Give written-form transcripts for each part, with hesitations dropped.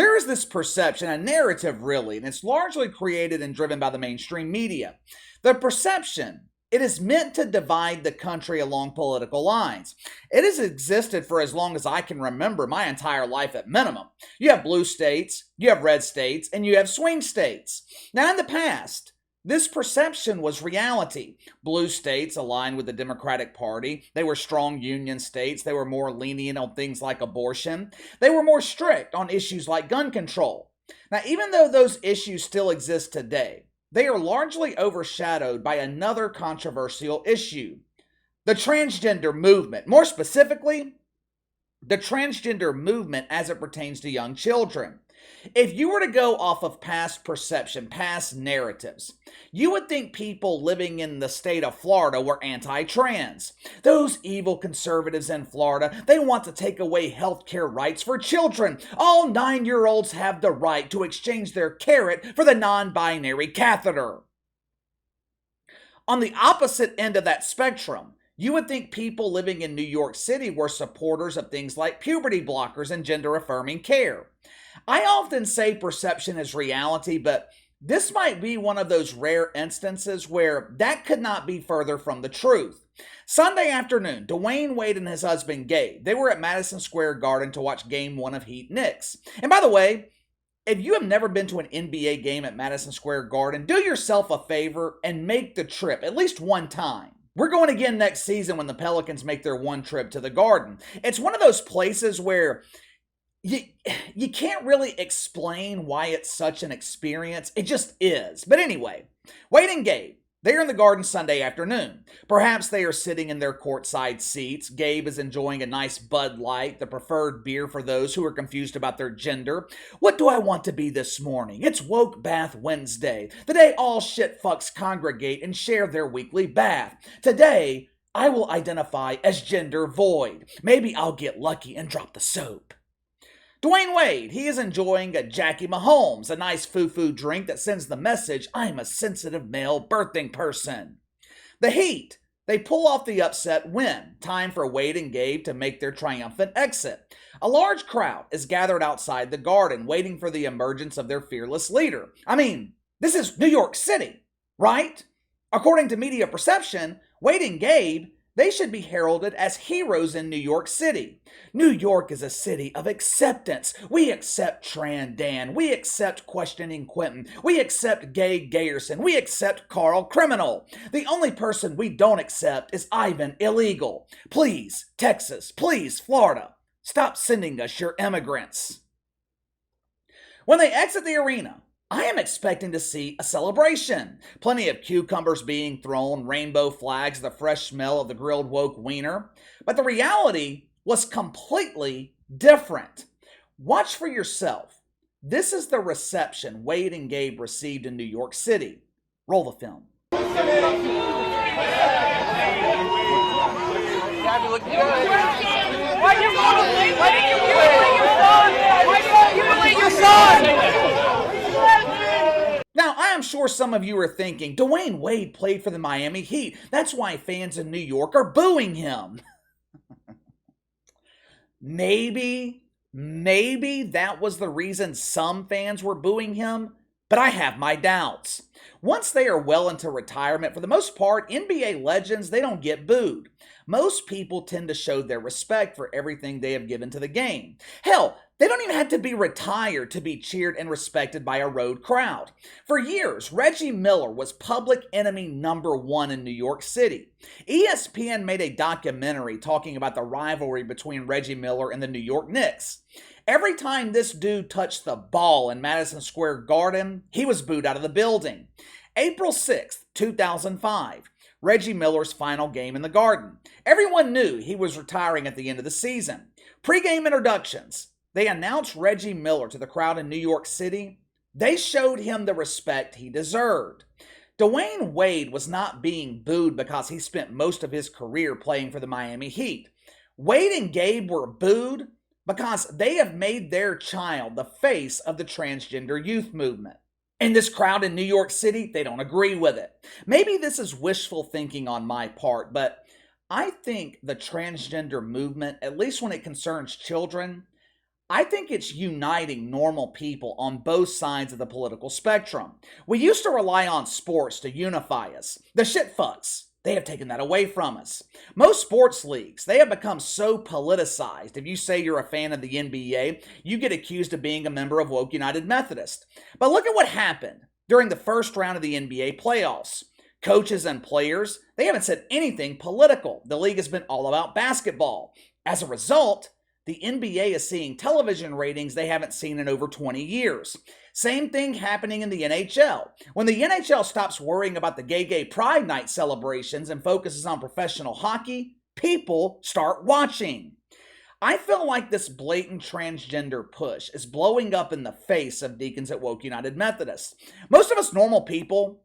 There is this perception, a narrative really, and it's largely created and driven by the mainstream media. The perception, it is meant to divide the country along political lines. It has existed for as long as I can remember, my entire life at minimum. You have blue states, you have red states, and you have swing states. Now in the past, this perception was reality. Blue states aligned with the Democratic Party. They were strong union states. They were more lenient on things like abortion. They were more strict on issues like gun control. Now, even though those issues still exist today, they are largely overshadowed by another controversial issue: the transgender movement. More specifically, the transgender movement as it pertains to young children. If you were to go off of past perception, past narratives, you would think people living in the state of Florida were anti-trans. Those evil conservatives in Florida, they want to take away healthcare rights for children. All 9-year-olds have the right to exchange their carrot for the non-binary catheter. On the opposite end of that spectrum, you would think people living in New York City were supporters of things like puberty blockers and gender-affirming care. I often say perception is reality, but this might be one of those rare instances where that could not be further from the truth. Sunday afternoon, Dwyane Wade and his husband Gabe, they were at Madison Square Garden to watch Game 1 of Heat Knicks. And by the way, if you have never been to an NBA game at Madison Square Garden, do yourself a favor and make the trip at least one time. We're going again next season when the Pelicans make their one trip to the Garden. It's one of those places where you can't really explain why it's such an experience. It just is. But anyway, Wade and Gabe, they're in the Garden Sunday afternoon. Perhaps they are sitting in their courtside seats. Gabe is enjoying a nice Bud Light, the preferred beer for those who are confused about their gender. What do I want to be this morning? It's Woke Bath Wednesday, the day all shit fucks congregate and share their weekly bath. Today, I will identify as gender void. Maybe I'll get lucky and drop the soap. Dwyane Wade, he is enjoying a Jackie Mahomes, a nice foo-foo drink that sends the message, I'm a sensitive male birthing person. The Heat, they pull off the upset win. Time for Wade and Gabe to make their triumphant exit. A large crowd is gathered outside the Garden, waiting for the emergence of their fearless leader. I mean, this is New York City, right? According to media perception, Wade and Gabe, they should be heralded as heroes in New York City. New York is a city of acceptance. We accept Tran Dan. We accept questioning Quentin. We accept Gay Gayerson. We accept Carl Criminal. The only person we don't accept is Ivan Illegal. Please, Texas. Please, Florida. Stop sending us your immigrants. When they exit the arena, I am expecting to see a celebration. Plenty of cucumbers being thrown, rainbow flags, the fresh smell of the grilled woke wiener. But the reality was completely different. Watch for yourself. This is the reception Wade and Gabe received in New York City. Roll the film. Gabby, look good. Why did you mutilate your son? Why did you mutilate your son? Now, I am sure some of you are thinking, Dwyane Wade played for the Miami Heat. That's why fans in New York are booing him. Maybe that was the reason some fans were booing him, but I have my doubts. Once they are well into retirement, for the most part, NBA legends, they don't get booed. Most people tend to show their respect for everything they have given to the game. Hell, they don't even have to be retired to be cheered and respected by a road crowd. For years, Reggie Miller was public enemy number one in New York City. ESPN made a documentary talking about the rivalry between Reggie Miller and the New York Knicks. Every time this dude touched the ball in Madison Square Garden, he was booed out of the building. April 6th, 2005. Reggie Miller's final game in the Garden. Everyone knew he was retiring at the end of the season. Pre-game introductions. They announced Reggie Miller to the crowd in New York City. They showed him the respect he deserved. Dwyane Wade was not being booed because he spent most of his career playing for the Miami Heat. Wade and Gabe were booed because they have made their child the face of the transgender youth movement. And this crowd in New York City, they don't agree with it. Maybe this is wishful thinking on my part, but I think the transgender movement, at least when it concerns children, I think it's uniting normal people on both sides of the political spectrum. We used to rely on sports to unify us. The shit fucks. They have taken that away from us. Most sports leagues, they have become so politicized. If you say you're a fan of the NBA, you get accused of being a member of Woke United Methodist. But look at what happened during the first round of the NBA playoffs. Coaches and players, they haven't said anything political. The league has been all about basketball. As a result, the NBA is seeing television ratings they haven't seen in over 20 years. Same thing happening in the NHL. When the NHL stops worrying about the gay Pride Night celebrations and focuses on professional hockey, people start watching. I feel like this blatant transgender push is blowing up in the face of deacons at Woke United Methodist. Most of us normal people,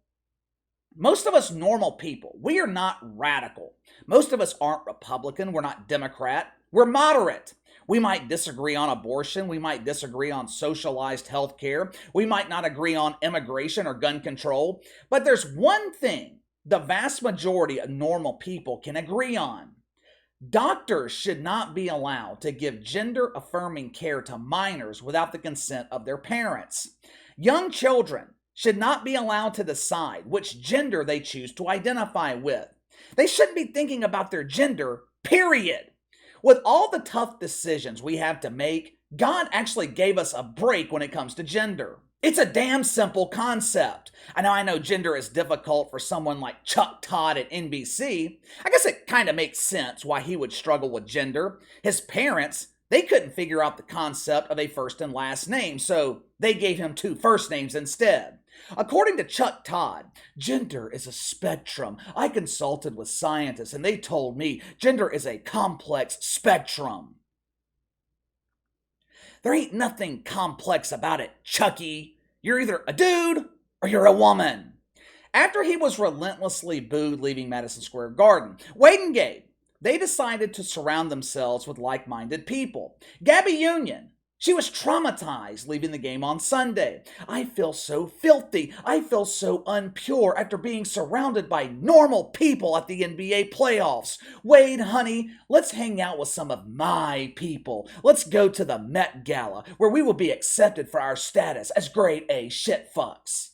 we are not radical. Most of us aren't Republican, we're not Democrat, we're moderate. We might disagree on abortion, we might disagree on socialized health care, we might not agree on immigration or gun control, but there's one thing the vast majority of normal people can agree on. Doctors should not be allowed to give gender-affirming care to minors without the consent of their parents. Young children should not be allowed to decide which gender they choose to identify with. They shouldn't be thinking about their gender, period. With all the tough decisions we have to make, God actually gave us a break when it comes to gender. It's a damn simple concept. I know gender is difficult for someone like Chuck Todd at NBC. I guess it kind of makes sense why he would struggle with gender. His parents, they couldn't figure out the concept of a first and last name, so they gave him 2 first names instead. According to Chuck Todd, gender is a spectrum. I consulted with scientists and they told me gender is a complex spectrum. There ain't nothing complex about it, Chucky. You're either a dude or you're a woman. After he was relentlessly booed leaving Madison Square Garden, Wade and Gabe, they decided to surround themselves with like-minded people. Gabby Union, she was traumatized leaving the game on Sunday. I feel so filthy. I feel so unpure after being surrounded by normal people at the NBA playoffs. Wade, honey, let's hang out with some of my people. Let's go to the Met Gala, where we will be accepted for our status as grade A shit fucks.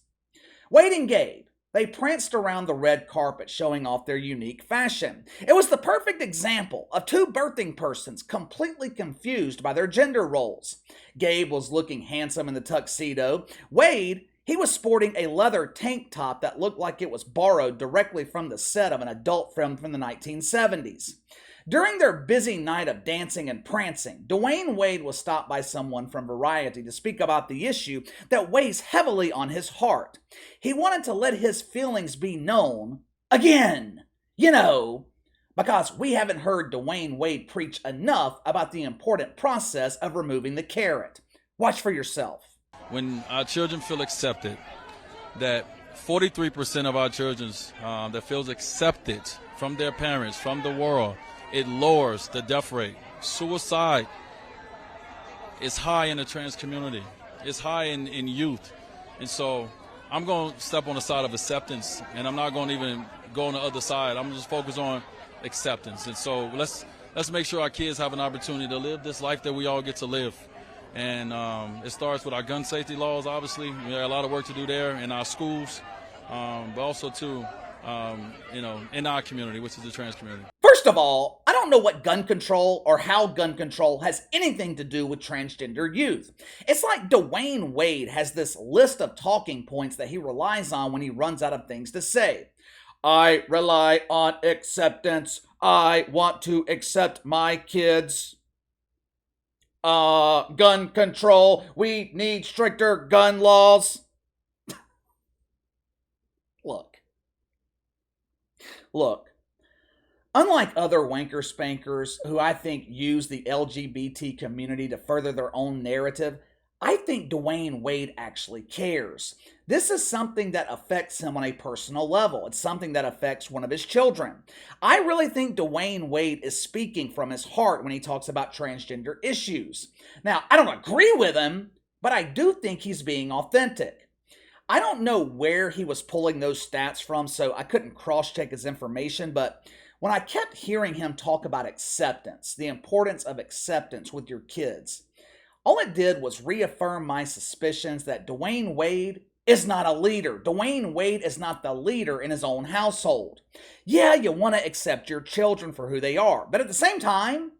Wade and Gabe, they pranced around the red carpet showing off their unique fashion. It was the perfect example of 2 birthing persons completely confused by their gender roles. Gabe was looking handsome in the tuxedo. Wade, he was sporting a leather tank top that looked like it was borrowed directly from the set of an adult film from the 1970s. During their busy night of dancing and prancing, Dwyane Wade was stopped by someone from Variety to speak about the issue that weighs heavily on his heart. He wanted to let his feelings be known again, because we haven't heard Dwyane Wade preach enough about the important process of removing the carrot. Watch for yourself. When our children feel accepted, that 43% of our children that feels accepted from their parents, from the world, it lowers the death rate. Suicide is high in the trans community. It's high in youth. And so I'm going to step on the side of acceptance, and I'm not going to even go on the other side. I'm just focused on acceptance. And so let's make sure our kids have an opportunity to live this life that we all get to live. And it starts with our gun safety laws, obviously. We have a lot of work to do there in our schools, but also, too, in our community, which is the trans community. First of all, I don't know what gun control or how gun control has anything to do with transgender youth. It's like Dwyane Wade has this list of talking points that he relies on when he runs out of things to say. I rely on acceptance. I want to accept my kids. Gun control. We need stricter gun laws. Look, unlike other wanker spankers who I think use the LGBT community to further their own narrative, I think Dwyane Wade actually cares. This is something that affects him on a personal level. It's something that affects one of his children. I really think Dwyane Wade is speaking from his heart when he talks about transgender issues. Now, I don't agree with him, but I do think he's being authentic. I don't know where he was pulling those stats from, so I couldn't cross-check his information, but when I kept hearing him talk about acceptance, the importance of acceptance with your kids, All it did was reaffirm my suspicions that Dwyane Wade is not a leader. Dwyane Wade is not the leader in his own household. Yeah, you want to accept your children for who they are, but at the same time,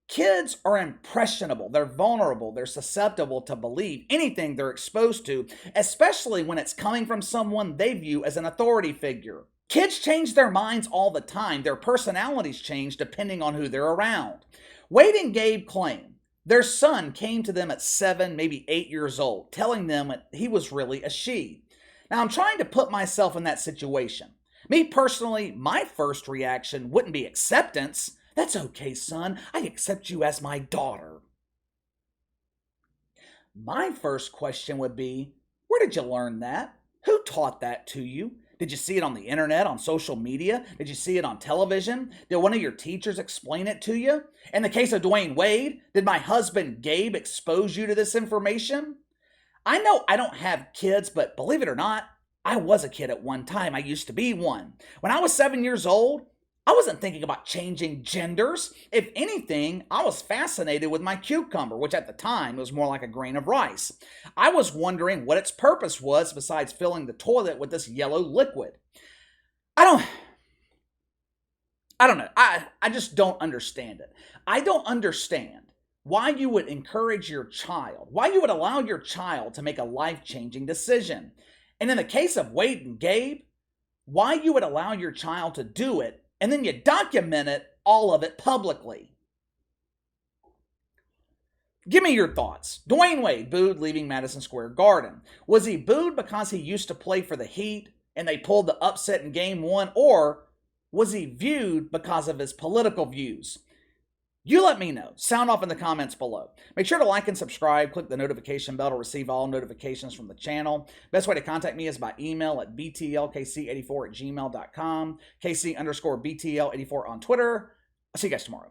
kids are impressionable, they're vulnerable, they're susceptible to believe anything they're exposed to, especially when it's coming from someone they view as an authority figure. Kids change their minds all the time, their personalities change depending on who they're around. Wade and Gabe claim their son came to them at 7, maybe 8 years old, telling them he was really a she. Now, I'm trying to put myself in that situation. Me personally, my first reaction wouldn't be acceptance. That's okay, son. I accept you as my daughter. My first question would be, where did you learn that? Who taught that to you? Did you see it on the internet, on social media? Did you see it on television? Did one of your teachers explain it to you? In the case of Dwyane Wade, did my husband Gabe expose you to this information? I know I don't have kids, but believe it or not, I was a kid at one time. I used to be one. When I was 7 years old, I wasn't thinking about changing genders. If anything, I was fascinated with my cucumber, which at the time was more like a grain of rice. I was wondering what its purpose was besides filling the toilet with this yellow liquid. I don't know. I just don't understand it. I don't understand why you would encourage your child, why you would allow your child to make a life-changing decision. And in the case of Wade and Gabe, why you would allow your child to do it and then you document it, all of it publicly. Give me your thoughts. Dwyane Wade booed leaving Madison Square Garden. Was he booed because he used to play for the Heat and they pulled the upset in Game 1, or was he viewed because of his political views? You let me know. Sound off in the comments below. Make sure to like and subscribe. Click the notification bell to receive all notifications from the channel. Best way to contact me is by email at btlkc84@gmail.com. KC_BTL84 on Twitter. I'll see you guys tomorrow.